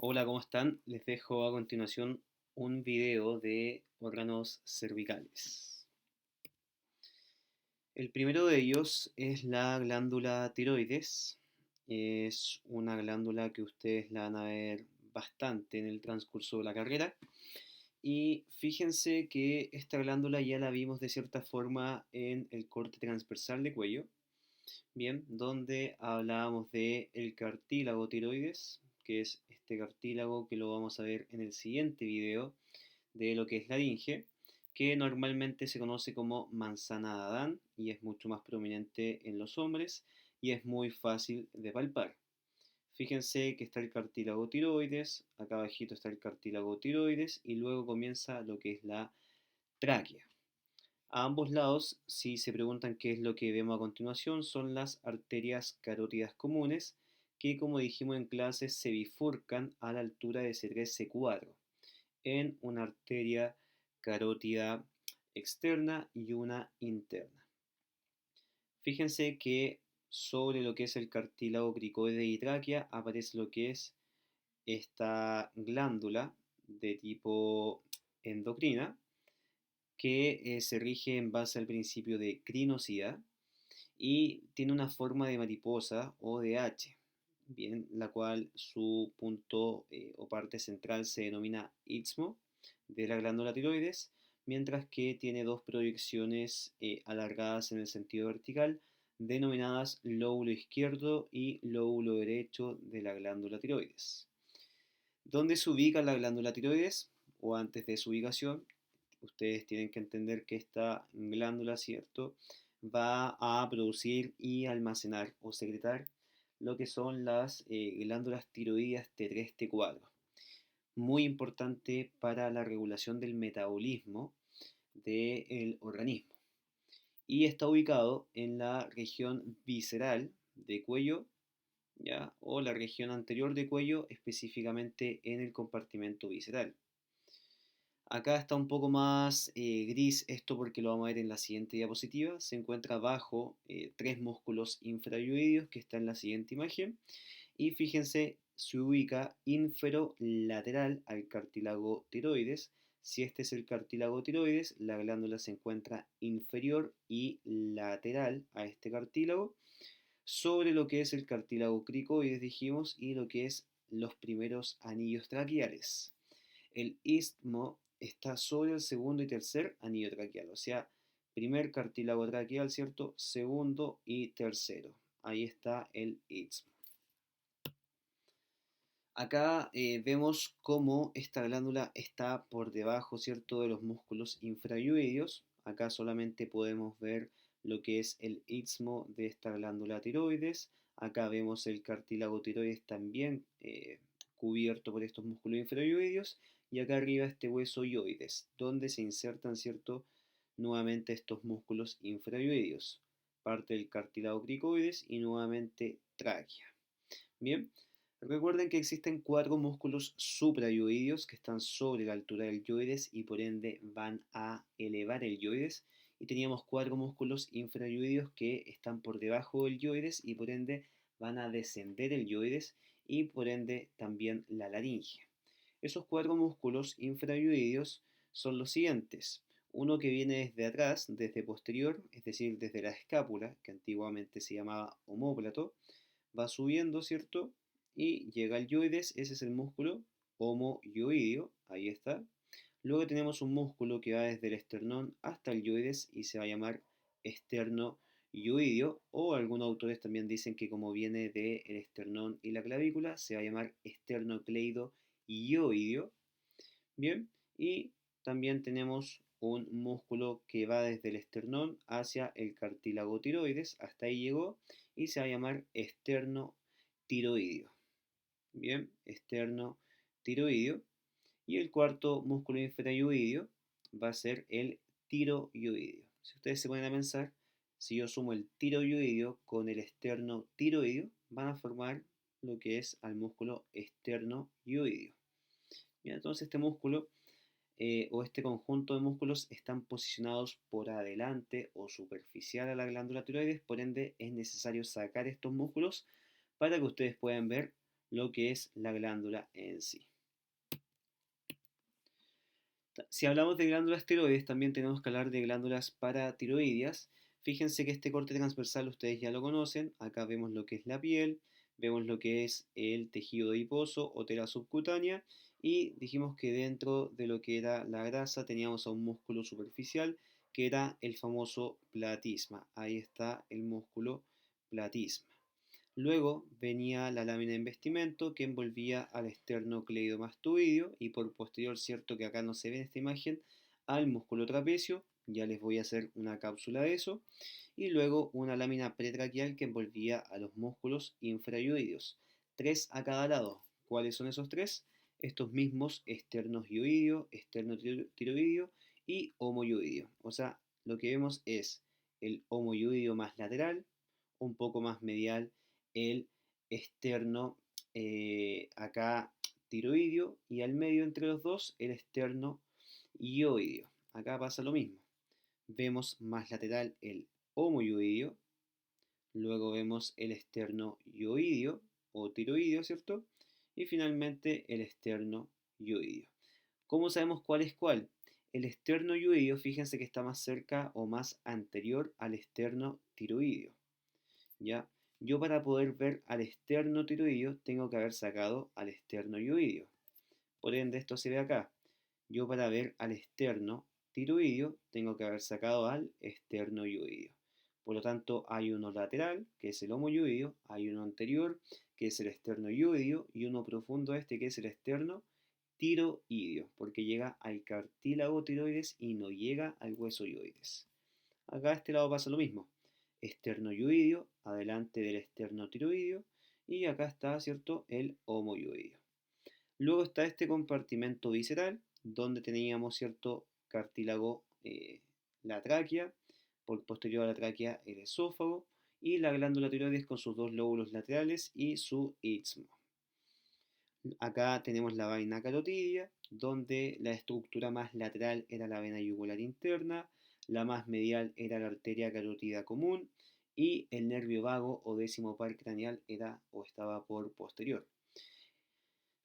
Hola, ¿cómo están? Les dejo a continuación un video de órganos cervicales. El primero de ellos es la glándula tiroides. Es una glándula que ustedes la van a ver bastante en el transcurso de la carrera. Y fíjense que esta glándula ya la vimos de cierta forma en el corte transversal de cuello. Bien, donde hablábamos de el cartílago tiroides, que es este cartílago que lo vamos a ver en el siguiente video de lo que es laringe, que normalmente se conoce como manzana de Adán y es mucho más prominente en los hombres y es muy fácil de palpar. Fíjense que está el cartílago tiroides, acá abajito está el cartílago tiroides y luego comienza lo que es la tráquea. A ambos lados, si se preguntan qué es lo que vemos a continuación, son las arterias carótidas comunes, que como dijimos en clase se bifurcan a la altura de C3-C4, en una arteria carótida externa y una interna. Fíjense que sobre lo que es el cartílago cricoide y tráquea aparece lo que es esta glándula de tipo endocrina, que se rige en base al principio de crinosidad y tiene una forma de mariposa o de H, bien, la cual su punto o parte central se denomina istmo de la glándula tiroides, mientras que tiene dos proyecciones alargadas en el sentido vertical, denominadas lóbulo izquierdo y lóbulo derecho de la glándula tiroides. ¿Dónde se ubica la glándula tiroides? O antes de su ubicación, ustedes tienen que entender que esta glándula, ¿cierto?, va a producir y almacenar o secretar lo que son las glándulas tiroideas T3, T4. Muy importante para la regulación del metabolismo del organismo. Y está ubicado en la región visceral de cuello, ¿ya? O la región anterior de cuello, específicamente en el compartimento visceral. Acá está un poco más gris esto porque lo vamos a ver en la siguiente diapositiva. Se encuentra bajo tres músculos infrayuidios que está en la siguiente imagen. Y fíjense, se ubica inferolateral al cartílago tiroides. Si este es el cartílago tiroides, la glándula se encuentra inferior y lateral a este cartílago, sobre lo que es el cartílago cricoides, dijimos, y lo que es los primeros anillos traqueales. El istmo está sobre el segundo y tercer anillo traqueal, o sea, primer cartílago traqueal, ¿cierto? Segundo y tercero. Ahí está el istmo. Acá vemos cómo esta glándula está por debajo, ¿cierto?, de los músculos infrayuidios. Acá solamente podemos ver lo que es el istmo de esta glándula tiroides. Acá vemos el cartílago tiroides también cubierto por estos músculos infrayuidios. Y acá arriba este hueso yoides, donde se insertan, ¿cierto?, nuevamente estos músculos infrayuidios. Parte del cartílago cricoides y nuevamente tráquea. Bien. Recuerden que existen cuatro músculos suprayuidios que están sobre la altura del yoides y por ende van a elevar el yoides. Y teníamos cuatro músculos infrayuidios que están por debajo del yoides y por ende van a descender el yoides y por ende también la laringe. Esos cuatro músculos infrayuidios son los siguientes. Uno que viene desde atrás, desde posterior, es decir, desde la escápula, que antiguamente se llamaba omóplato, va subiendo, ¿cierto? Y llega al yoides, ese es el músculo homoyoideo, ahí está. Luego tenemos un músculo que va desde el esternón hasta el yoides y se va a llamar esternoyoideo, o algunos autores también dicen que como viene del esternón y la clavícula, se va a llamar esternocleidoyoideo. Bien, y también tenemos un músculo que va desde el esternón hacia el cartílago tiroides, hasta ahí llegó, y se va a llamar esternotiroideo. Bien, esternotiroideo. Y el cuarto músculo infrayuideo va a ser el tiroyoideo. Si ustedes se ponen a pensar, si yo sumo el tiroyoideo con el esternotiroideo, van a formar lo que es al músculo esternoyoideo. Bien, entonces este músculo o este conjunto de músculos están posicionados por adelante o superficial a la glándula tiroides, por ende es necesario sacar estos músculos para que ustedes puedan ver lo que es la glándula en sí. Si hablamos de glándulas tiroides, también tenemos que hablar de glándulas paratiroideas. Fíjense que este corte transversal ustedes ya lo conocen. Acá vemos lo que es la piel, vemos lo que es el tejido adiposo o tela subcutánea y dijimos que dentro de lo que era la grasa teníamos a un músculo superficial que era el famoso platisma. Ahí está el músculo platisma. Luego venía la lámina de investimento que envolvía al esternocleidomastoideo y por posterior, cierto que acá no se ve en esta imagen, al músculo trapecio, ya les voy a hacer una cápsula de eso, y luego una lámina pretraquial que envolvía a los músculos infrahioideos, tres a cada lado. ¿Cuáles son esos tres? Estos mismos esternohioideo, esternotiroideo y homoioideo. O sea, lo que vemos es el homoioideo más lateral, un poco más medial el externo acá tiroideo y al medio entre los dos el externo ioideo. Acá pasa lo mismo. Vemos más lateral el homoioideo, luego vemos el externo ioideo o tiroideo, ¿cierto? Y finalmente el externo ioideo. ¿Cómo sabemos cuál es cuál? El externo ioideo, fíjense que está más cerca o más anterior al externo tiroideo. ¿Ya? Yo para poder ver al externo tiroideo tengo que haber sacado al externo ioideo. Por ende, esto se ve acá. Yo para ver al externo tiroideo tengo que haber sacado al externo ioideo. Por lo tanto, hay uno lateral, que es el homoioideo, hay uno anterior, que es el externo ioideo, y uno profundo este, que es el externo tiroideo, porque llega al cartílago tiroides y no llega al hueso ioides. Acá a este lado pasa lo mismo. Esternoioideo, adelante del esternotiroideo, y acá está, ¿cierto?, el homoioideo. Luego está este compartimento visceral, donde teníamos, ¿cierto?, cartílago, la tráquea, por posterior a la tráquea el esófago, y la glándula tiroides con sus dos lóbulos laterales y su istmo. Acá tenemos la vaina carotidia, donde la estructura más lateral era la vena yugular interna, la más medial era la arteria carótida común y el nervio vago o décimo par craneal era o estaba por posterior.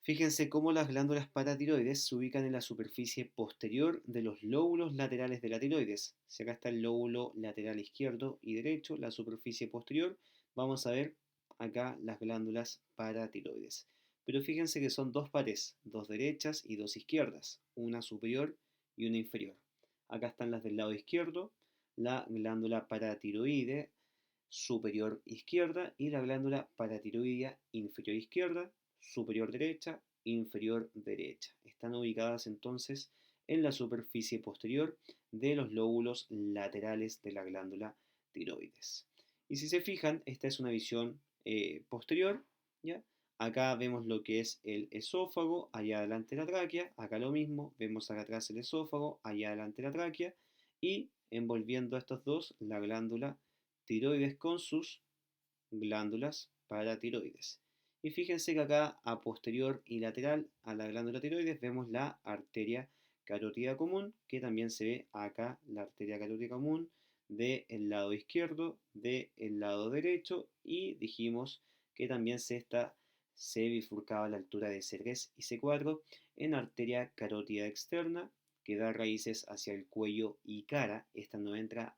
Fíjense cómo las glándulas paratiroides se ubican en la superficie posterior de los lóbulos laterales de la tiroides. Si acá está el lóbulo lateral izquierdo y derecho, la superficie posterior, vamos a ver acá las glándulas paratiroides. Pero fíjense que son dos pares, dos derechas y dos izquierdas, una superior y una inferior. Acá están las del lado izquierdo, la glándula paratiroide superior izquierda y la glándula paratiroidea inferior izquierda, superior derecha, inferior derecha. Están ubicadas entonces en la superficie posterior de los lóbulos laterales de la glándula tiroides. Y si se fijan, esta es una visión posterior, ¿ya? Acá vemos lo que es el esófago, allá adelante la tráquea, acá lo mismo, vemos acá atrás el esófago, allá adelante la tráquea, y envolviendo a estos dos, la glándula tiroides con sus glándulas paratiroides. Y fíjense que acá a posterior y lateral a la glándula tiroides vemos la arteria carótida común, que también se ve acá la arteria carótida común del lado izquierdo, del lado derecho y dijimos que también se bifurcaba a la altura de C3 y C4 en arteria carótida externa que da raíces hacia el cuello y cara. Esta no entra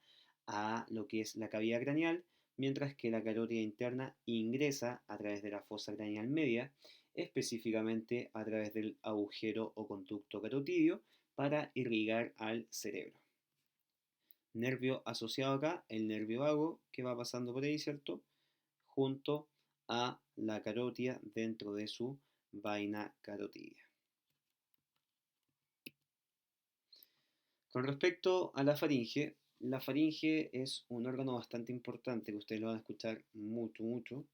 a lo que es la cavidad craneal, mientras que la carótida interna ingresa a través de la fosa craneal media, específicamente a través del agujero o conducto carotidio, para irrigar al cerebro. Nervio asociado acá, el nervio vago, que va pasando por ahí, ¿cierto? Junto a la carótida dentro de su vaina carotidia. Con respecto a la faringe es un órgano bastante importante que ustedes lo van a escuchar mucho, mucho.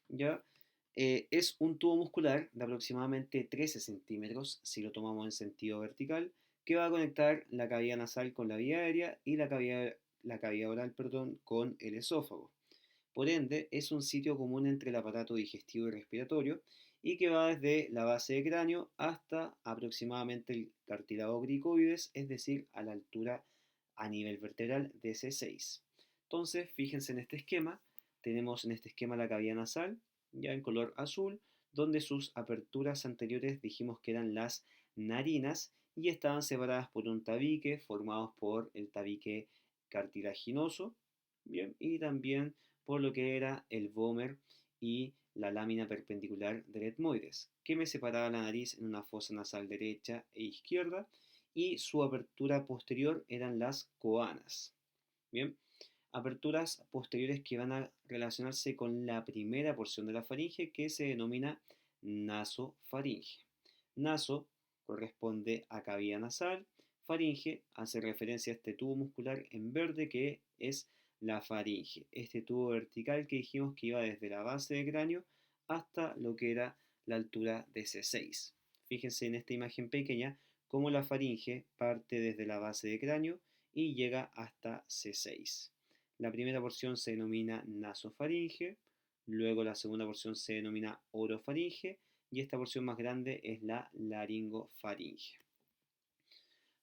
¿Ya? Es un tubo muscular de aproximadamente 13 centímetros, si lo tomamos en sentido vertical, que va a conectar la cavidad nasal con la vía aérea y la cavidad oral, perdón, con el esófago. Por ende, es un sitio común entre el aparato digestivo y respiratorio y que va desde la base del cráneo hasta aproximadamente el cartílago cricoides, es decir, a la altura a nivel vertebral de C6. Entonces, fíjense en este esquema, tenemos en este esquema la cavidad nasal, ya en color azul, donde sus aperturas anteriores dijimos que eran las narinas y estaban separadas por un tabique formado por el tabique cartilaginoso, bien, y también por lo que era el vómer y la lámina perpendicular del etmoides, que me separaba la nariz en una fosa nasal derecha e izquierda, y su apertura posterior eran las coanas. Bien, aperturas posteriores que van a relacionarse con la primera porción de la faringe, que se denomina nasofaringe. Naso corresponde a cavidad nasal, faringe hace referencia a este tubo muscular en verde que es la faringe, este tubo vertical que dijimos que iba desde la base del cráneo hasta lo que era la altura de C6. Fíjense en esta imagen pequeña cómo la faringe parte desde la base del cráneo y llega hasta C6. La primera porción se denomina nasofaringe, luego la segunda porción se denomina orofaringe y esta porción más grande es la laringofaringe.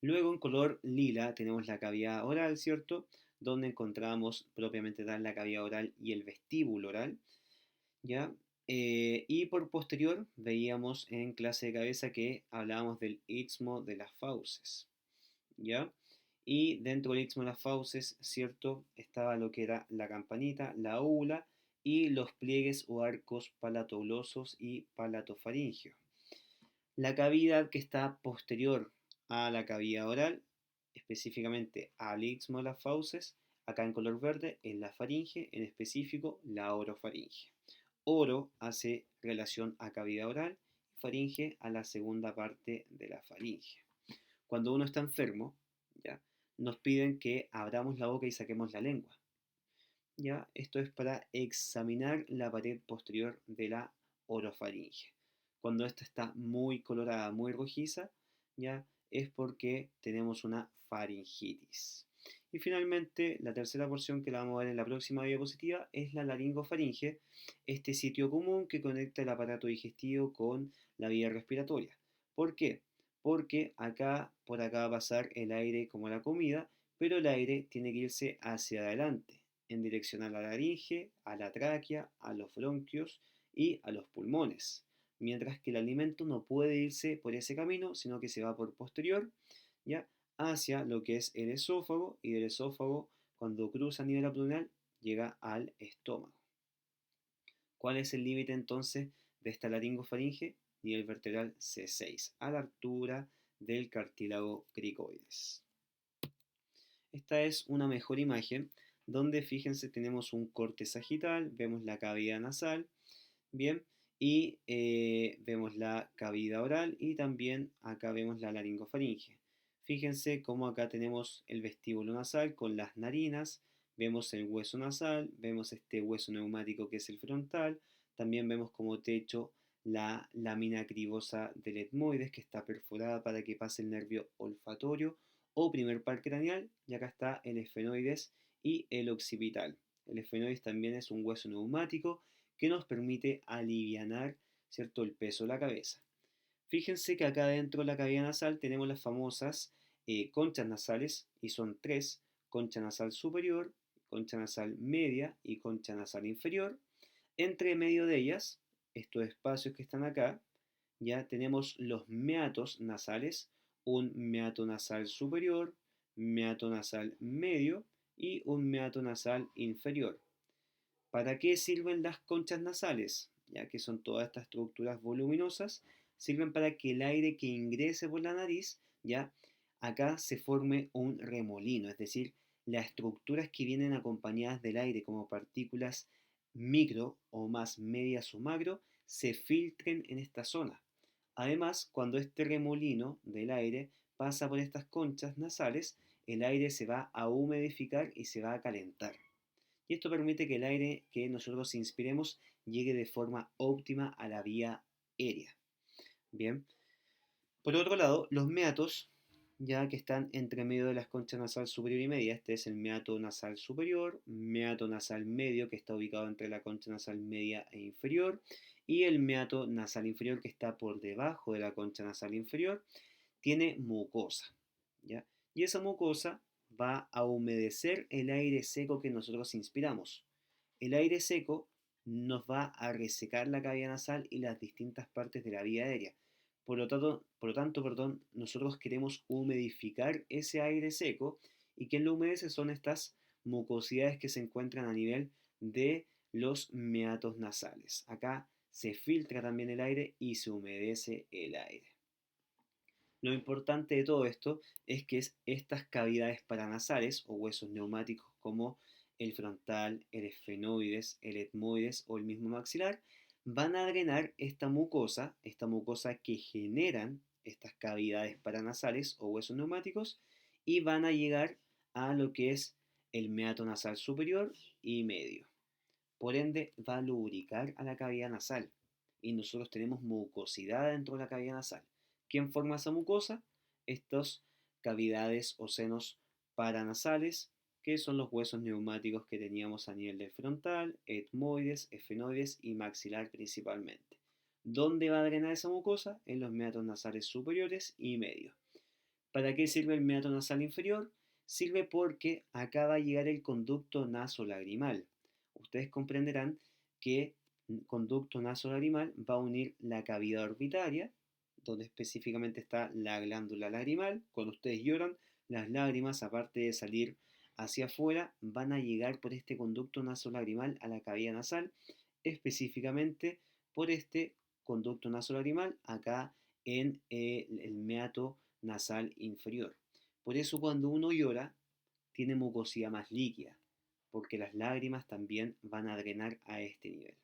Luego en color lila tenemos la cavidad oral, ¿cierto? Donde encontramos propiamente tal la cavidad oral y el vestíbulo oral, ¿ya? Y por posterior veíamos en clase de cabeza que hablábamos del istmo de las fauces, ¿ya? Y dentro del istmo de las fauces, ¿cierto? Estaba lo que era la campanita, la úvula y los pliegues o arcos palatoglosos y palatofaringeos. La cavidad que está posterior a la cavidad oral, específicamente al istmo de las fauces, acá en color verde, es la faringe, en específico la orofaringe. Oro hace relación a cavidad oral, faringe a la segunda parte de la faringe. Cuando uno está enfermo, ¿ya? Nos piden que abramos la boca y saquemos la lengua. ¿Ya? Esto es para examinar la pared posterior de la orofaringe. Cuando esta está muy colorada, muy rojiza, ¿ya? Es porque tenemos una faringitis. Y finalmente, la tercera porción que la vamos a ver en la próxima diapositiva es la laringofaringe, este sitio común que conecta el aparato digestivo con la vía respiratoria. ¿Por qué? Porque por acá va a pasar el aire como la comida, pero el aire tiene que irse hacia adelante en dirección a la laringe, a la tráquea, a los bronquios y a los pulmones, mientras que el alimento no puede irse por ese camino, sino que se va por posterior, ¿ya? Hacia lo que es el esófago, y del esófago, cuando cruza a nivel abdominal, llega al estómago. ¿Cuál es el límite entonces de esta laringofaringe? Nivel vertebral C6, a la altura del cartílago cricoides. Esta es una mejor imagen donde, fíjense, tenemos un corte sagital, vemos la cavidad nasal, bien, y vemos la cavidad oral y también acá vemos la laringofaringe. Fíjense cómo acá tenemos el vestíbulo nasal con las narinas, vemos el hueso nasal, vemos este hueso neumático que es el frontal, también vemos como techo la lámina cribosa del etmoides que está perforada para que pase el nervio olfatorio o primer par craneal, y acá está el esfenoides y el occipital. El esfenoides también es un hueso neumático que nos permite alivianar, ¿cierto?, el peso de la cabeza. Fíjense que acá dentro de la cavidad nasal tenemos las famosas conchas nasales, y son tres: concha nasal superior, concha nasal media y concha nasal inferior. Entre medio de ellas, estos espacios que están acá, ya tenemos los meatos nasales, un meato nasal superior, meato nasal medio y un meato nasal inferior. ¿Para qué sirven las conchas nasales? Ya que son todas estas estructuras voluminosas, sirven para que el aire que ingrese por la nariz, ya acá se forme un remolino, es decir, las estructuras que vienen acompañadas del aire como partículas micro o más medias o macro se filtren en esta zona. Además, cuando este remolino del aire pasa por estas conchas nasales, el aire se va a humidificar y se va a calentar. Y esto permite que el aire que nosotros inspiremos llegue de forma óptima a la vía aérea. Bien. Por otro lado, los meatos, ya que están entre medio de las conchas nasal superior y media, este es el meato nasal superior, meato nasal medio, que está ubicado entre la concha nasal media e inferior, y el meato nasal inferior, que está por debajo de la concha nasal inferior, tiene mucosa, ¿ya? Y esa mucosa va a humedecer el aire seco que nosotros inspiramos. El aire seco nos va a resecar la cavidad nasal y las distintas partes de la vía aérea. Por lo tanto, nosotros queremos humidificar ese aire seco y quien lo humedece son estas mucosidades que se encuentran a nivel de los meatos nasales. Acá se filtra también el aire y se humedece el aire. Lo importante de todo esto es que estas cavidades paranasales o huesos neumáticos como el frontal, el esfenoides, el etmoides o el mismo maxilar van a drenar esta mucosa que generan estas cavidades paranasales o huesos neumáticos y van a llegar a lo que es el meato nasal superior y medio. Por ende, va a lubricar a la cavidad nasal. Y nosotros tenemos mucosidad dentro de la cavidad nasal. ¿Quién forma esa mucosa? Estas cavidades o senos paranasales, que son los huesos neumáticos que teníamos a nivel del frontal, etmoides, esfenoides y maxilar principalmente. ¿Dónde va a drenar esa mucosa? En los meatos nasales superiores y medios. ¿Para qué sirve el meato nasal inferior? Sirve porque acá va a llegar el conducto nasolagrimal. Ustedes comprenderán que el conducto nasolagrimal va a unir la cavidad orbitaria, donde específicamente está la glándula lagrimal. Cuando ustedes lloran, las lágrimas, aparte de salir hacia afuera, van a llegar por este conducto nasolagrimal a la cavidad nasal, específicamente por este conducto nasolagrimal acá en el meato nasal inferior. Por eso cuando uno llora, tiene mucosidad más líquida, porque las lágrimas también van a drenar a este nivel.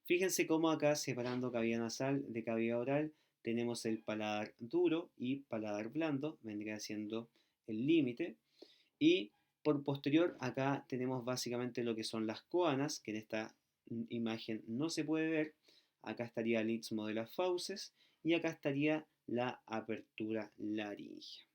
Fíjense cómo acá, separando cavidad nasal de cavidad oral, tenemos el paladar duro y paladar blando, vendría siendo el límite. Y por posterior, acá tenemos básicamente lo que son las coanas, que en esta imagen no se puede ver. Acá estaría el istmo de las fauces y acá estaría la apertura laringea.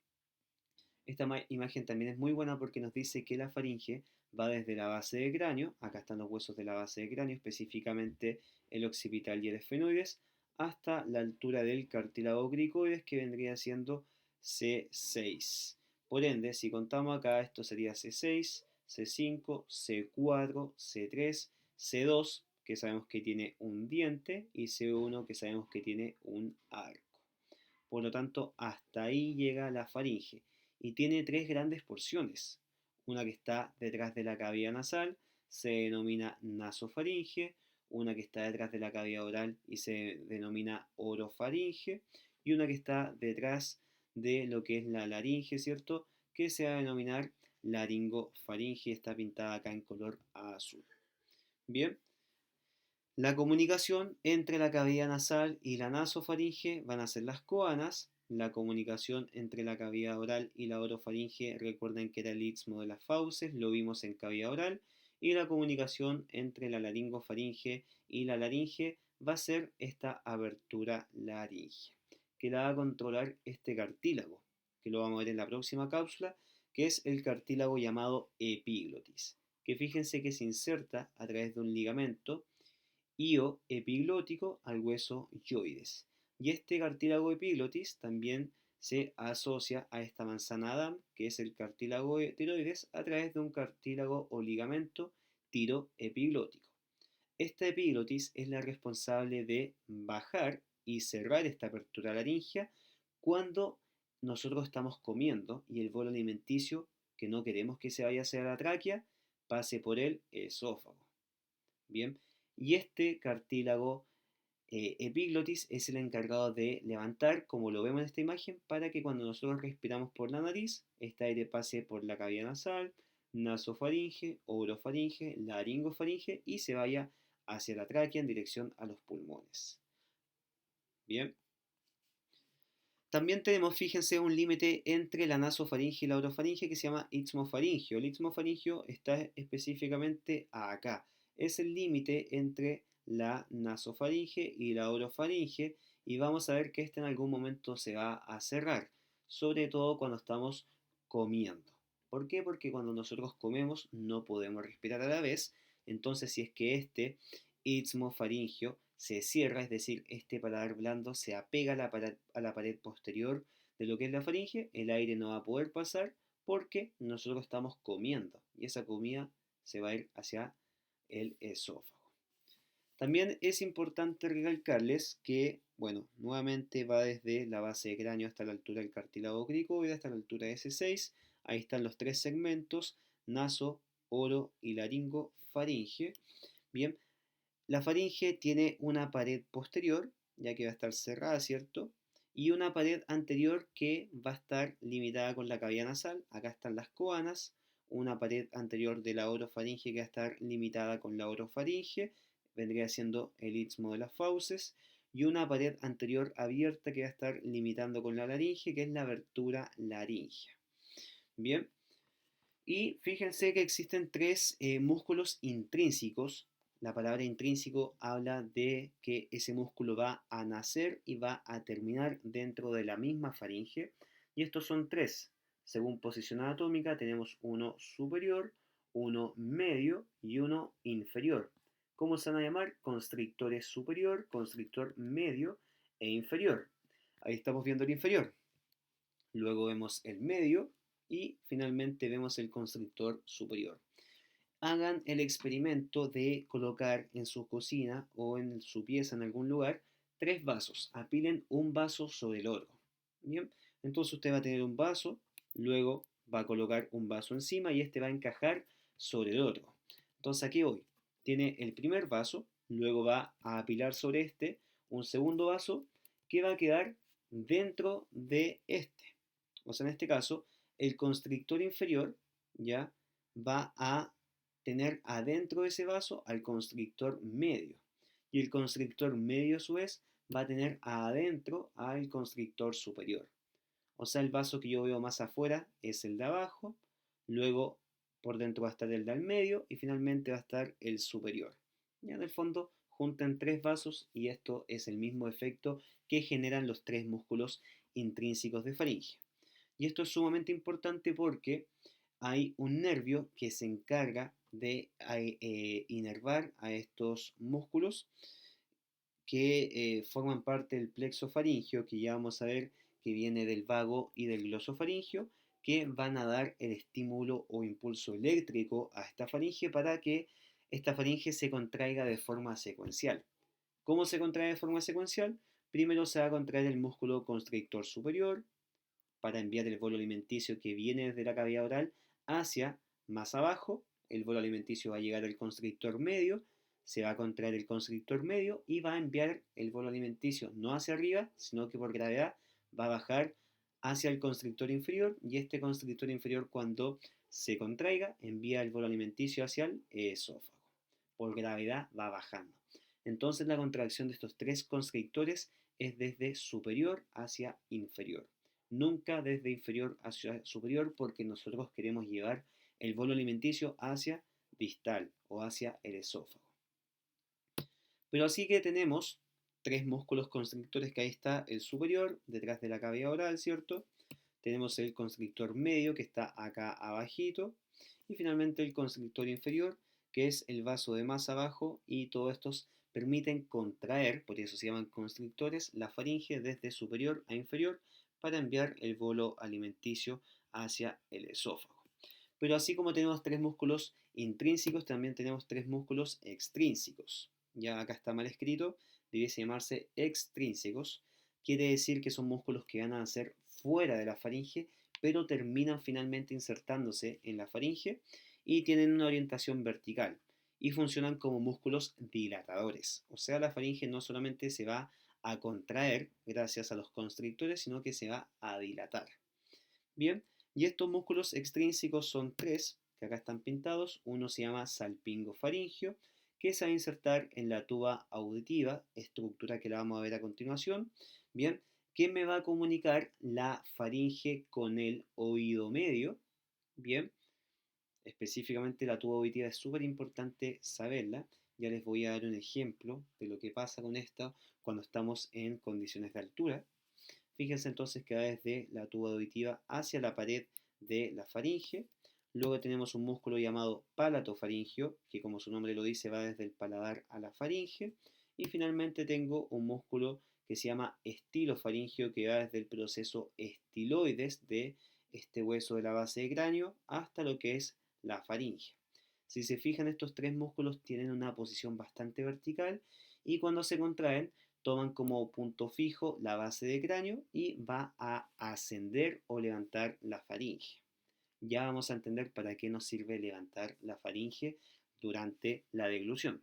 Esta imagen también es muy buena porque nos dice que la faringe va desde la base del cráneo, acá están los huesos de la base del cráneo, específicamente el occipital y el esfenoides, hasta la altura del cartílago cricoides que vendría siendo C6. Por ende, si contamos acá, esto sería C6, C5, C4, C3, C2, que sabemos que tiene un diente, y C1, que sabemos que tiene un arco. Por lo tanto, hasta ahí llega la faringe y tiene tres grandes porciones. Una que está detrás de la cavidad nasal se denomina nasofaringe, una que está detrás de la cavidad oral y se denomina orofaringe, y una que está detrás de lo que es la laringe, ¿cierto? Que se va a denominar laringofaringe, está pintada acá en color azul. Bien, la comunicación entre la cavidad nasal y la nasofaringe van a ser las coanas. La comunicación entre la cavidad oral y la orofaringe, recuerden que era el istmo de las fauces, lo vimos en cavidad oral. Y la comunicación entre la laringofaringe y la laringe va a ser esta abertura laringea, que la va a controlar este cartílago, que lo vamos a ver en la próxima cápsula, que es el cartílago llamado epiglotis, que fíjense que se inserta a través de un ligamento hio epiglótico al hueso yoides. Y este cartílago epiglotis también se asocia a esta manzana Adam, que es el cartílago tiroides, a través de un cartílago o ligamento tiroepiglótico. Esta epiglotis es la responsable de bajar y cerrar esta apertura laringea cuando nosotros estamos comiendo y el bolo alimenticio que no queremos que se vaya hacia la tráquea pase por el esófago. Bien, y este cartílago epiglotis es el encargado de levantar, como lo vemos en esta imagen, para que cuando nosotros respiramos por la nariz, este aire pase por la cavidad nasal, nasofaringe, orofaringe, laringofaringe y se vaya hacia la tráquea en dirección a los pulmones. Bien. También tenemos, fíjense, un límite entre la nasofaringe y la orofaringe que se llama istmofaringio. El istmofaringio está específicamente acá. Es el límite entre la nasofaringe y la orofaringe y vamos a ver que este en algún momento se va a cerrar, sobre todo cuando estamos comiendo. ¿Por qué? Porque cuando nosotros comemos no podemos respirar a la vez, entonces si es que este istmofaringio se cierra, es decir, este paladar blando se apega a la pared posterior de lo que es la faringe, el aire no va a poder pasar porque nosotros estamos comiendo y esa comida se va a ir hacia el esófago. También es importante recalcarles que, bueno, nuevamente va desde la base de cráneo hasta la altura del cartílago cricoide, hasta la altura de S6. Ahí están los tres segmentos, naso, oro y laringo faringe. Bien, la faringe tiene una pared posterior, ya que va a estar cerrada, ¿cierto? Y una pared anterior que va a estar limitada con la cavidad nasal. Acá están las coanas. Una pared anterior de la orofaringe que va a estar limitada con la orofaringe. Vendría siendo el istmo de las fauces. Y una pared anterior abierta que va a estar limitando con la laringe, que es la abertura laringea. Bien. Y fíjense que existen tres músculos intrínsecos. La palabra intrínseco habla de que ese músculo va a nacer y va a terminar dentro de la misma faringe. Y estos son tres. Según posición anatómica tenemos uno superior, uno medio y uno inferior. ¿Cómo se van a llamar? Constrictores superior, constrictor medio e inferior. Ahí estamos viendo el inferior. Luego vemos el medio y finalmente vemos el constrictor superior. Hagan el experimento de colocar en su cocina o en su pieza en algún lugar tres vasos. Apilen un vaso sobre el otro. Bien, entonces usted va a tener un vaso, luego va a colocar un vaso encima y este va a encajar sobre el otro. Entonces aquí voy. Tiene el primer vaso, luego va a apilar sobre este un segundo vaso que va a quedar dentro de este. O sea, en este caso, el constrictor inferior ya va a tener adentro de ese vaso al constrictor medio. Y el constrictor medio a su vez va a tener adentro al constrictor superior. O sea, el vaso que yo veo más afuera es el de abajo, luego por dentro va a estar el del medio y finalmente va a estar el superior. Ya en el fondo juntan tres vasos y esto es el mismo efecto que generan los tres músculos intrínsecos de faringe. Y esto es sumamente importante porque hay un nervio que se encarga de inervar a estos músculos que forman parte del plexo faringio, que ya vamos a ver que viene del vago y del glosofaringio, que van a dar el estímulo o impulso eléctrico a esta faringe para que esta faringe se contraiga de forma secuencial. ¿Cómo se contrae de forma secuencial? Primero se va a contraer el músculo constrictor superior para enviar el bolo alimenticio que viene desde la cavidad oral hacia más abajo. El bolo alimenticio va a llegar al constrictor medio, se va a contraer el constrictor medio y va a enviar el bolo alimenticio no hacia arriba, sino que por gravedad va a bajar hacia el constrictor inferior y este constrictor inferior cuando se contraiga envía el bolo alimenticio hacia el esófago. Por gravedad va bajando. Entonces la contracción de estos tres constrictores es desde superior hacia inferior. Nunca desde inferior hacia superior porque nosotros queremos llevar el bolo alimenticio hacia distal o hacia el esófago. Pero así que tenemos tres músculos constrictores, que ahí está el superior, detrás de la cavidad oral, ¿cierto? Tenemos el constrictor medio, que está acá abajito, y finalmente el constrictor inferior, que es el vaso de más abajo, y todos estos permiten contraer, por eso se llaman constrictores, la faringe desde superior a inferior para enviar el bolo alimenticio hacia el esófago. Pero así como tenemos tres músculos intrínsecos, también tenemos tres músculos extrínsecos. Ya acá está mal escrito, debiese llamarse extrínsecos. Quiere decir que son músculos que van a ser fuera de la faringe, pero terminan finalmente insertándose en la faringe y tienen una orientación vertical y funcionan como músculos dilatadores. O sea, la faringe no solamente se va a contraer gracias a los constrictores, sino que se va a dilatar. Bien, y estos músculos extrínsecos son tres, que acá están pintados. Uno se llama salpingofaringio, que se va a insertar en la tuba auditiva, estructura que la vamos a ver a continuación. Bien, que me va a comunicar la faringe con el oído medio. Bien, específicamente la tuba auditiva es súper importante saberla. Ya les voy a dar un ejemplo de lo que pasa con esta cuando estamos en condiciones de altura. Fíjense entonces que va desde la tuba auditiva hacia la pared de la faringe. Luego tenemos un músculo llamado palatofaringio, que como su nombre lo dice va desde el paladar a la faringe. Y finalmente tengo un músculo que se llama estilofaringio, que va desde el proceso estiloides de este hueso de la base de cráneo hasta lo que es la faringe. Si se fijan, estos tres músculos tienen una posición bastante vertical y cuando se contraen toman como punto fijo la base del cráneo y va a ascender o levantar la faringe. Ya vamos a entender para qué nos sirve levantar la faringe durante la deglución.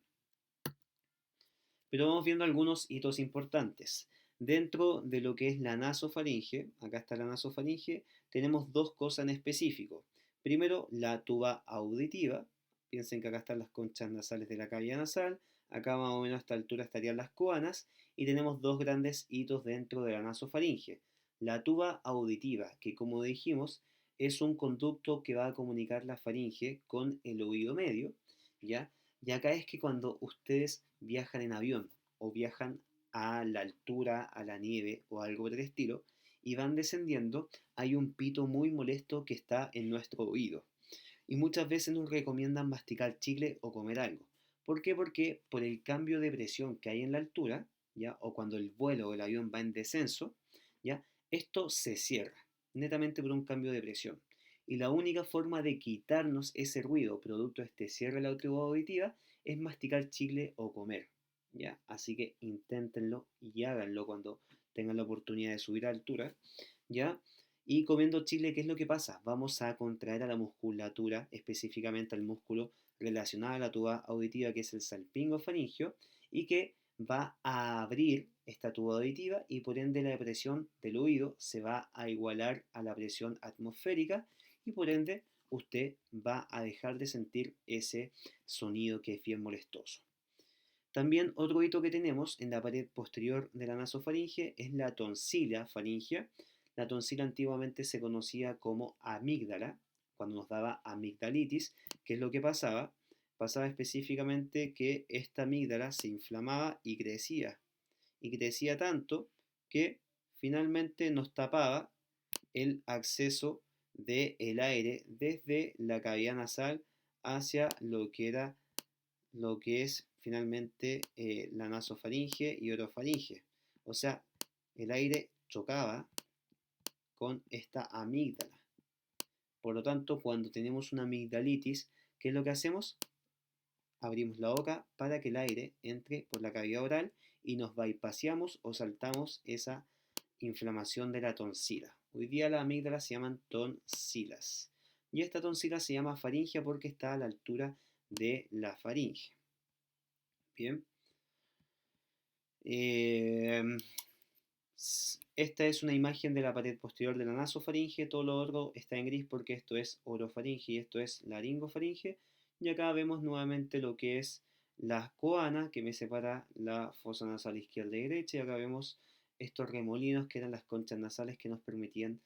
Pero vamos viendo algunos hitos importantes. Dentro de lo que es la nasofaringe, acá está la nasofaringe, tenemos dos cosas en específico. Primero, la tuba auditiva. Piensen que acá están las conchas nasales de la cavidad nasal, acá más o menos a esta altura estarían las coanas, y tenemos dos grandes hitos dentro de la nasofaringe. La tuba auditiva, que como dijimos, es un conducto que va a comunicar la faringe con el oído medio, ¿ya? Y acá es que cuando ustedes viajan en avión o viajan a la altura, a la nieve o algo por el estilo, y van descendiendo, hay un pito muy molesto que está en nuestro oído. Y muchas veces nos recomiendan masticar chicle o comer algo. ¿Por qué? Porque por el cambio de presión que hay en la altura, ¿ya? O cuando el vuelo o el avión va en descenso, ¿ya? Esto se cierra, netamente por un cambio de presión. Y la única forma de quitarnos ese ruido producto de este cierre de la tuba auditiva es masticar chicle o comer, ¿ya? Así que inténtenlo y háganlo cuando tengan la oportunidad de subir a altura, ¿ya? Y comiendo chile, ¿qué es lo que pasa? Vamos a contraer a la musculatura, específicamente al músculo relacionado a la tuba auditiva, que es el salpingo faringio, y que va a abrir esta tuba auditiva y por ende la presión del oído se va a igualar a la presión atmosférica y por ende usted va a dejar de sentir ese sonido que es bien molestoso. También otro hito que tenemos en la pared posterior de la nasofaringe es la tonsila faringea. La tonsila antiguamente se conocía como amígdala, cuando nos daba amigdalitis. ¿Qué es lo que pasaba? Pasaba específicamente que esta amígdala se inflamaba y crecía tanto que finalmente nos tapaba el acceso del aire desde la cavidad nasal hacia lo que es finalmente la nasofaringe y orofaringe. O sea, el aire chocaba con esta amígdala. Por lo tanto, cuando tenemos una amigdalitis, ¿qué es lo que hacemos? Abrimos la boca para que el aire entre por la cavidad oral y nos bypaseamos o saltamos esa inflamación de la tonsila. Hoy día las amígdalas se llaman tonsilas. Y esta tonsila se llama faringia porque está a la altura de la faringe. Bien. Esta es una imagen de la pared posterior de la nasofaringe, todo lo otro está en gris porque esto es orofaringe y esto es laringofaringe. Y acá vemos nuevamente lo que es la coana que me separa la fosa nasal izquierda y derecha. Y acá vemos estos remolinos que eran las conchas nasales que nos permitían,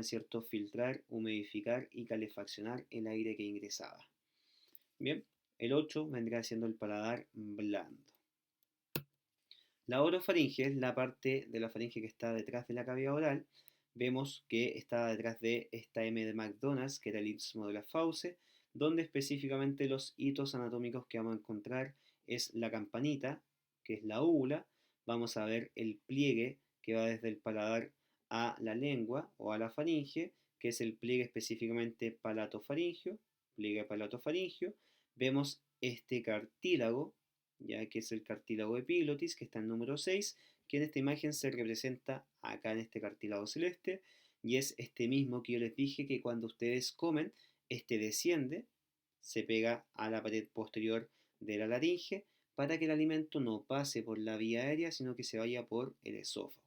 ¿cierto?, filtrar, humidificar y calefaccionar el aire que ingresaba. Bien, el 8 vendrá siendo el paladar blando. La orofaringe es la parte de la faringe que está detrás de la cavidad oral. Vemos que está detrás de esta M de McDonald's, que era el istmo de la fauce, donde específicamente los hitos anatómicos que vamos a encontrar es la campanita, que es la úvula. Vamos a ver el pliegue que va desde el paladar a la lengua o a la faringe, que es el pliegue específicamente palatofaringio, pliegue palatofaringio. Vemos este cartílago, ya que es el cartílago epiglotis, que está en número 6, que en esta imagen se representa acá en este cartílago celeste, y es este mismo que yo les dije que cuando ustedes comen, este desciende, se pega a la pared posterior de la laringe, para que el alimento no pase por la vía aérea, sino que se vaya por el esófago.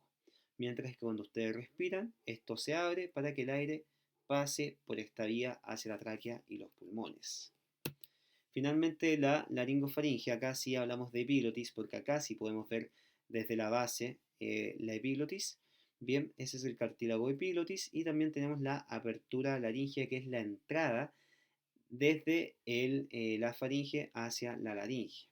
Mientras que cuando ustedes respiran, esto se abre para que el aire pase por esta vía hacia la tráquea y los pulmones. Finalmente, la laringofaringe, acá sí hablamos de epiglotis, porque acá sí podemos ver desde la base la epiglotis. Bien, ese es el cartílago epiglotis y también tenemos la apertura laringea, que es la entrada desde la faringe hacia la laringe.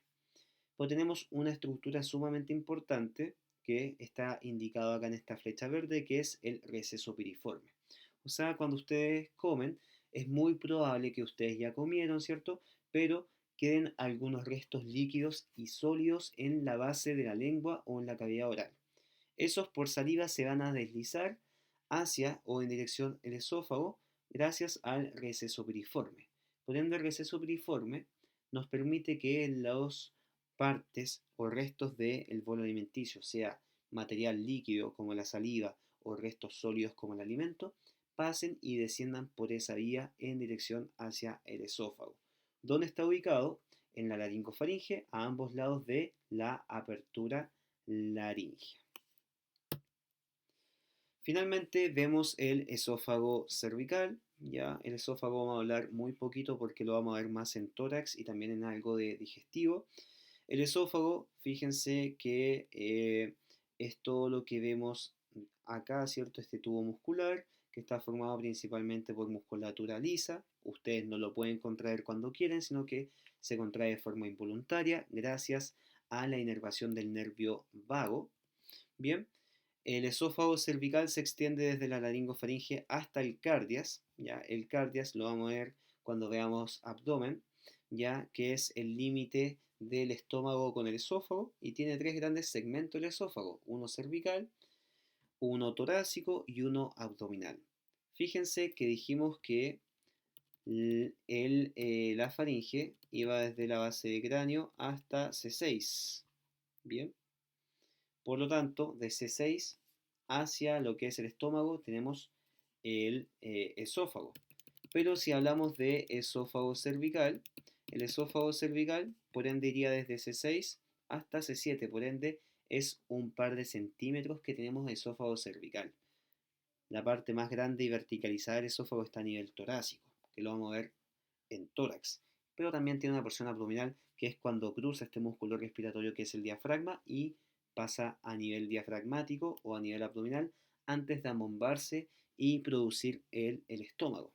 Pues tenemos una estructura sumamente importante que está indicado acá en esta flecha verde, que es el receso piriforme. O sea, cuando ustedes comen, es muy probable que ustedes ya comieron, ¿cierto? Pero queden algunos restos líquidos y sólidos en la base de la lengua o en la cavidad oral. Esos por saliva se van a deslizar hacia o en dirección al esófago gracias al receso piriforme. Por ende, el receso piriforme nos permite que las partes o restos del bolo alimenticio, sea material líquido como la saliva o restos sólidos como el alimento, pasen y desciendan por esa vía en dirección hacia el esófago, donde está ubicado en la laringofaringe a ambos lados de la apertura laringea. Finalmente vemos el esófago cervical. Ya el esófago vamos a hablar muy poquito porque lo vamos a ver más en tórax y también en algo de digestivo. El esófago, fíjense que es todo lo que vemos acá, ¿cierto? Este tubo muscular que está formado principalmente por musculatura lisa. Ustedes no lo pueden contraer cuando quieren, sino que se contrae de forma involuntaria gracias a la inervación del nervio vago. Bien, el esófago cervical se extiende desde la laringofaringe hasta el cardias. ¿Ya? El cardias lo vamos a ver cuando veamos abdomen, ya que es el límite del estómago con el esófago y tiene tres grandes segmentos el esófago, uno cervical, uno torácico y uno abdominal. Fíjense que dijimos que la faringe iba desde la base de cráneo hasta C6. Bien, por lo tanto, de C6 hacia lo que es el estómago tenemos el esófago. Pero si hablamos de esófago cervical, el esófago cervical por ende iría desde C6 hasta C7, por ende es un par de centímetros que tenemos de esófago cervical. La parte más grande y verticalizada del esófago está a nivel torácico, que lo vamos a ver en tórax. Pero también tiene una porción abdominal que es cuando cruza este músculo respiratorio que es el diafragma y pasa a nivel diafragmático o a nivel abdominal antes de amombarse y producir el estómago.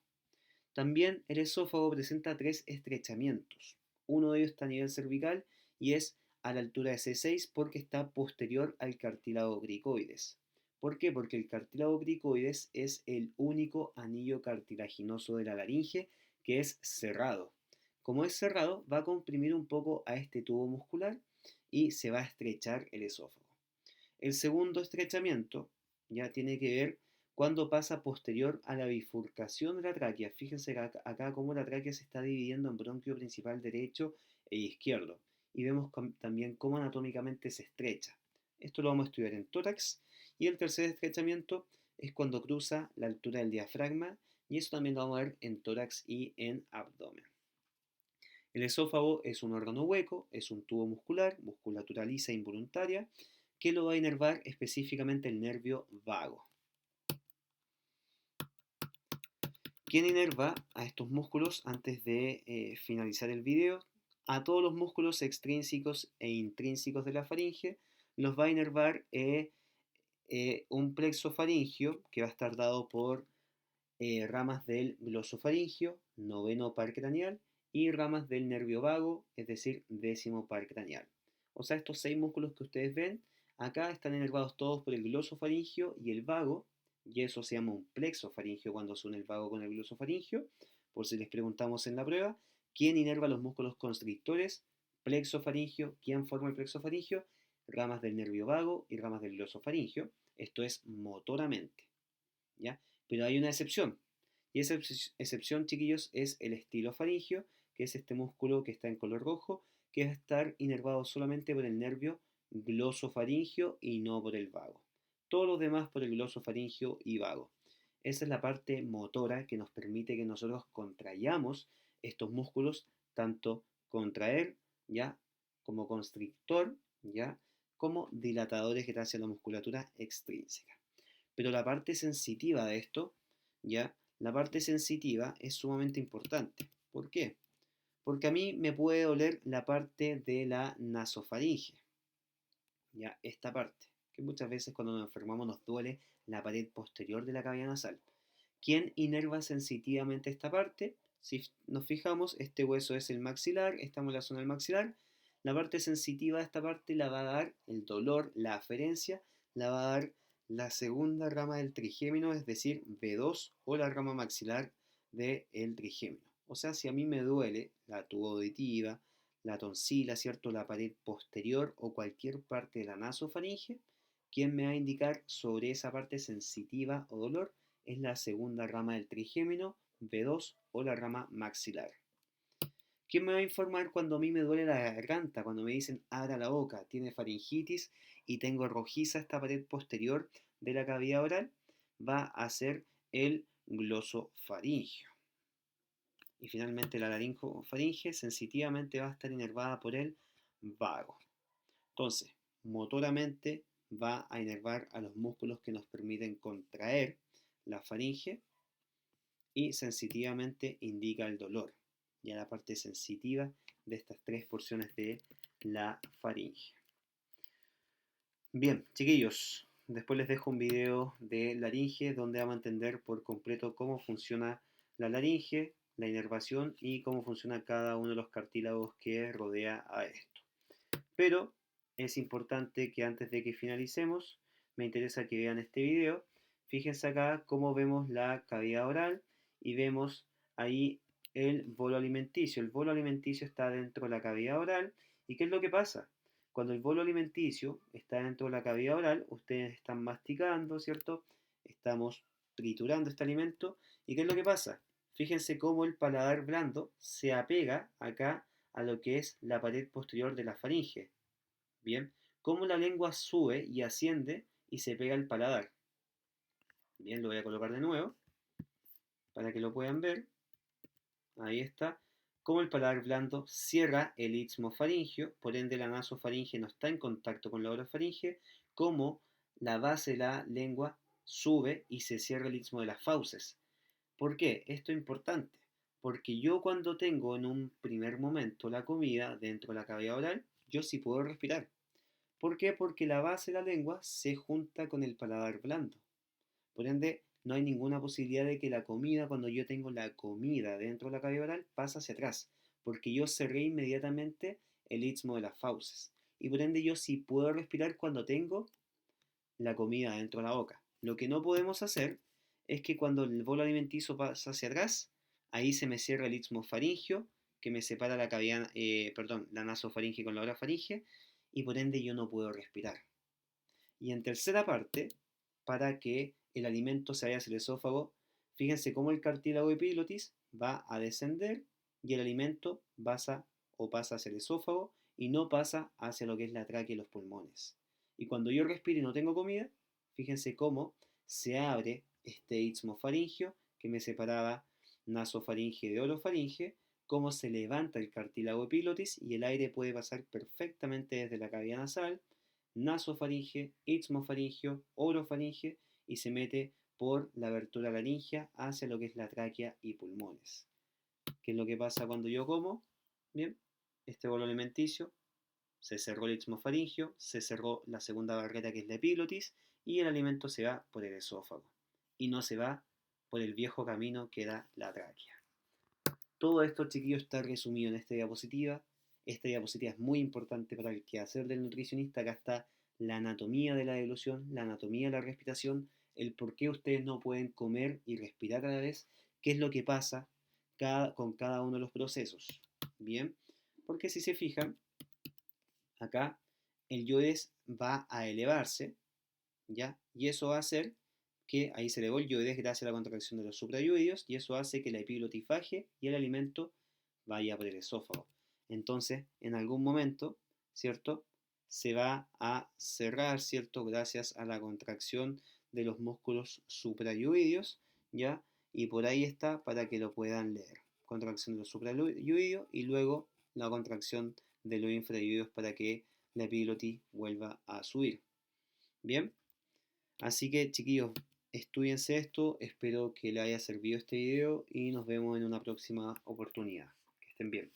También el esófago presenta tres estrechamientos. Uno de ellos está a nivel cervical y es a la altura de C6 porque está posterior al cartílago cricoides. ¿Por qué? Porque el cartílago cricoides es el único anillo cartilaginoso de la laringe que es cerrado. Como es cerrado, va a comprimir un poco a este tubo muscular y se va a estrechar el esófago. El segundo estrechamiento ya tiene que ver cuando pasa posterior a la bifurcación de la tráquea. Fíjense acá cómo la tráquea se está dividiendo en bronquio principal derecho e izquierdo. Y vemos también cómo anatómicamente se estrecha. Esto lo vamos a estudiar en tórax. Y el tercer estrechamiento es cuando cruza la altura del diafragma. Y eso también lo vamos a ver en tórax y en abdomen. El esófago es un órgano hueco, es un tubo muscular, musculatura lisa e involuntaria, que lo va a inervar específicamente el nervio vago. ¿Quién inerva a estos músculos antes de finalizar el video? A todos los músculos extrínsecos e intrínsecos de la faringe los va a inervar un plexo faringio que va a estar dado por ramas del glosofaringio, noveno par craneal, y ramas del nervio vago, es decir, décimo par craneal. O sea, estos 6 músculos que ustedes ven, acá están inervados todos por el glosofaringio y el vago, y eso se llama un plexofaringio cuando se une el vago con el glosofaringio, por si les preguntamos en la prueba. ¿Quién inerva los músculos constrictores? Plexofaringio. ¿Quién forma el plexofaringio? Ramas del nervio vago y ramas del glosofaringio. Esto es motoramente, ¿ya? Pero hay una excepción. Y esa excepción, chiquillos, es el estilofaringio, que es este músculo que está en color rojo, que va a estar inervado solamente por el nervio glosofaringio y no por el vago. Todos los demás por el glosofaringio y vago. Esa es la parte motora que nos permite que nosotros contrayamos estos músculos, tanto contraer, ¿ya? Como constrictor, ¿ya? Como dilatadores gracias a la musculatura extrínseca. Pero la parte sensitiva de esto, ¿ya? La parte sensitiva es sumamente importante. ¿Por qué? Porque a mí me puede doler la parte de la nasofaringe, ¿ya? Esta parte, que muchas veces cuando nos enfermamos nos duele la pared posterior de la cavidad nasal. ¿Quién inerva sensitivamente esta parte? Si nos fijamos, este hueso es el maxilar, estamos en la zona del maxilar. La parte sensitiva de esta parte la va a dar el dolor, la aferencia, la va a dar la segunda rama del trigémino, es decir, B2 o la rama maxilar del trigémino. O sea, si a mí me duele la tuba auditiva, la tonsila, ¿cierto? La pared posterior o cualquier parte de la nasofaringe, ¿quién me va a indicar sobre esa parte sensitiva o dolor? Es la segunda rama del trigémino, B2 o la rama maxilar. ¿Qué me va a informar cuando a mí me duele la garganta? Cuando me dicen abra la boca, tiene faringitis y tengo rojiza esta pared posterior de la cavidad oral, va a ser el glosofaringio. Y finalmente la laringofaringe sensitivamente va a estar inervada por el vago. Entonces, motoramente va a inervar a los músculos que nos permiten contraer la faringe y sensitivamente indica el dolor. Ya la parte sensitiva de estas tres porciones de la faringe. Bien, chiquillos, después les dejo un video de laringe donde vamos a entender por completo cómo funciona la laringe, la inervación y cómo funciona cada uno de los cartílagos que rodea a esto. Pero es importante que antes de que finalicemos, me interesa que vean este video. Fíjense acá cómo vemos la cavidad oral y vemos ahí el bolo alimenticio. El bolo alimenticio está dentro de la cavidad oral. ¿Y qué es lo que pasa? Cuando el bolo alimenticio está dentro de la cavidad oral, ustedes están masticando, ¿cierto? Estamos triturando este alimento. ¿Y qué es lo que pasa? Fíjense cómo el paladar blando se apega acá a lo que es la pared posterior de la faringe. Bien, cómo la lengua sube y asciende y se pega al paladar. Bien, lo voy a colocar de nuevo para que lo puedan ver. Ahí está. Como el paladar blando cierra el istmo faringio, por ende la nasofaringe no está en contacto con la orofaringe, como la base de la lengua sube y se cierra el istmo de las fauces. ¿Por qué? Esto es importante, porque yo cuando tengo en un primer momento la comida dentro de la cavidad oral, yo sí puedo respirar. ¿Por qué? Porque la base de la lengua se junta con el paladar blando. Por ende, no hay ninguna posibilidad de que la comida, cuando yo tengo la comida dentro de la cavidad oral, pase hacia atrás, porque yo cerré inmediatamente el istmo de las fauces. Y por ende yo sí puedo respirar cuando tengo la comida dentro de la boca. Lo que no podemos hacer es que cuando el bolo alimenticio pasa hacia atrás, ahí se me cierra el istmo faringio, que me separa la cavidad, la nasofaringe con la orofaringe, y por ende yo no puedo respirar. Y en tercera parte, para que el alimento se vaya hacia el esófago, fíjense cómo el cartílago epiglotis va a descender y el alimento pasa hacia el esófago y no pasa hacia lo que es la tráquea y los pulmones. Y cuando yo respiro y no tengo comida, fíjense cómo se abre este istmo faringio que me separaba nasofaringe de orofaringe, cómo se levanta el cartílago epiglotis y el aire puede pasar perfectamente desde la cavidad nasal, nasofaringe, istmofaringio, orofaringe y se mete por la abertura laringea hacia lo que es la tráquea y pulmones. ¿Qué es lo que pasa cuando yo como? Bien, este bolo alimenticio, se cerró el istmofaringio, se cerró la segunda barrera que es la epiglotis y el alimento se va por el esófago y no se va por el viejo camino que da la tráquea. Todo esto, chiquillos, está resumido en esta diapositiva. Esta diapositiva es muy importante para el quehacer del nutricionista. Acá está la anatomía de la deglución, la anatomía de la respiración, el por qué ustedes no pueden comer y respirar a la vez, qué es lo que pasa con cada uno de los procesos. Bien, porque si se fijan, acá el yoides va a elevarse, ¿ya? Y eso va a hacer que ahí se elevó el yoides gracias a la contracción de los suprayoides y eso hace que la epiglotis baje y el alimento vaya por el esófago. Entonces, en algún momento, ¿cierto? Se va a cerrar, ¿cierto? Gracias a la contracción de los músculos suprayoideos, ¿ya? Y por ahí está para que lo puedan leer. Contracción de los suprayoideos y luego la contracción de los infrayoideos para que la epiglotis vuelva a subir. Bien, así que chiquillos, estudiense esto, espero que les haya servido este video y nos vemos en una próxima oportunidad. Que estén bien.